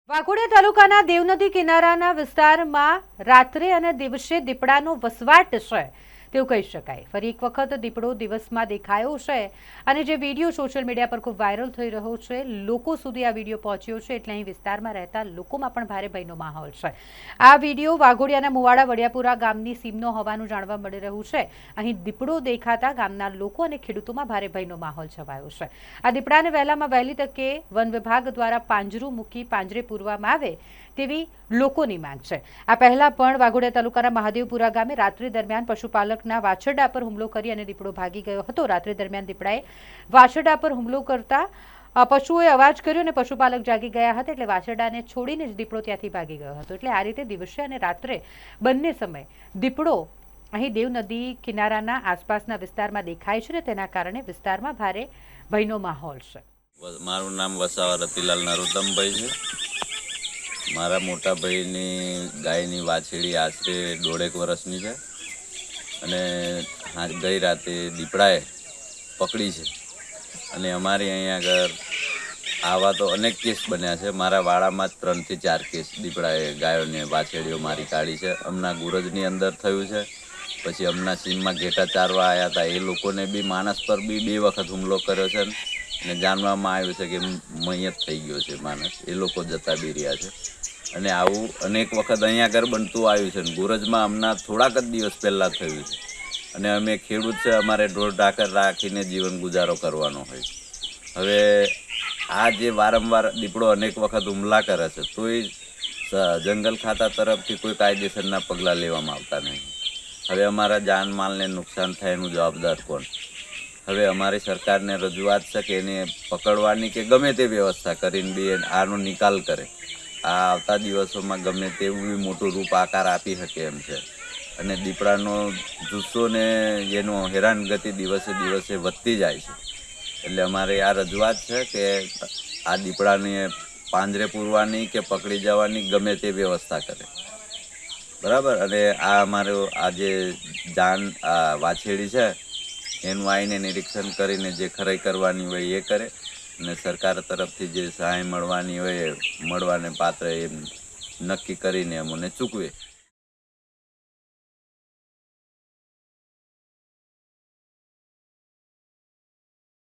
વાઘોડિયા તાલુકાના દેવનદી કિનારાના વિસ્તારમાં રાત્રે અને દિવસે દીપડાનો વસવાટ છે તેવું કહી શકાય। ફરી એક વખત દીપડો દિવસમાં દેખાયો છે અને જે વિડીયો સોશિયલ મીડિયા પર ખૂબ વાયરલ થઈ રહ્યો છે, લોકો સુધી આ વિડીયો પહોંચ્યો છે એટલે અહીં વિસ્તારમાં રહેતા લોકોમાં પણ ભારે ભયનો માહોલ છે। આ વિડીયો વાઘોડિયાના મુવાડા વડિયાપુરા ગામની સીમનો હોવાનું જાણવા મળી રહ્યું છે। અહીં દીપડો દેખાતા ગામના લોકો અને ખેડૂતોમાં ભારે ભયનો માહોલ છવાયો છે। આ દીપડાને વહેલામાં વહેલી તકે વન વિભાગ દ્વારા પાંજરું મૂકી પાંજરે પૂરવામાં આવે તેવી લોકોની માંગ છે। આ પહેલા પણ વાઘોડિયા તાલુકાના મહાદેવપુરા ગામે રાત્રિ દરમિયાન પશુપાલકના વાછરડા પર હુમલો કરી અને દીપડો ભાગી ગયો હતો। રાત્રિ દરમિયાન દીપડાએ વાછરડા પર હુમલો કરતા પશુઓએ અવાજ કર્યો અને પશુપાલક જાગી ગયા હતા એટલે વાછરડાને છોડીને જ દીપડો ત્યાંથી ભાગી ગયો હતો। એટલે આ રીતે દિવસે અને રાત્રે બંને સમયે દીપડો અહીં દેવનદી કિનારાના આસપાસના વિસ્તારમાં દેખાય છે ને તેના કારણે વિસ્તારમાં ભારે ભયનો માહોલ છે। મારું નામ વસાવા રતિલાલ નરોત્તમભાઈ છે। મારા મોટા ભાઈની ગાયની વાછડી આશરે 1.5 વર્ષની છે અને ગઈ રાતે દીપડાએ પકડી છે અને અમારી અહીંયા આગળ આવા તો અનેક કેસ બન્યા છે। મારા વાડામાં જ 3 થી 4 કેસ દીપડાએ ગાયોને વાછડીઓ મારી કાઢી છે। હમણાં ગુરજની અંદર થયું છે, પછી હમણાં સીમમાં ઘેટા ચારવા આવ્યા હતા એ લોકોને બી માણસ પર બી 2 વખત હુમલો કર્યો છે અને જાણવામાં આવ્યું છે કે મૈયત થઈ ગયો છે માણસ, એ લોકો જતા બી રહ્યા છે। અને આવું અનેક વખત અહીંયા આગળ બનતું આવ્યું છે। ગુરજમાં હમણાં થોડાક જ દિવસ પહેલાં થયું છે અને અમે ખેડૂત છે, અમારે ઢોર ઢાકર રાખીને જીવન ગુજારો કરવાનો હોય। હવે આ જે વારંવાર દીપડો અનેક વખત હુમલા કરે છે તોય જંગલ ખાતા તરફથી કોઈ કાયદેસરના પગલાં લેવામાં આવતા નહીં। હવે અમારા જાનમાલને નુકસાન થાય એનું જવાબદાર કોણ? હવે અમારી સરકારને રજૂઆત છે કે એને પકડવાની કે ગમે તે વ્યવસ્થા કરીને બી આનો નિકાલ કરે। આ આવતા દિવસોમાં ગમે તેવું બી મોટું રૂપ આકાર આપી શકે એમ છે અને દીપડાનો જુસ્સો ને એનો હેરાનગતિ દિવસે દિવસે વધતી જાય છે। એટલે અમારે આ રજૂઆત છે કે આ દીપડાને પાંજરે પૂરવાની કે પકડી જવાની ગમે તે વ્યવસ્થા કરે, બરાબર। અને આ અમારો આ જે વાછેડી છે એનું આવીને નિરીક્ષણ કરીને જે ખરાઈ કરવાની હોય એ કરે અને સરકાર તરફથી જે સહાય મળવાની હોય મળવાને પાત્ર એમ નક્કી કરીને અમને ચૂકવે।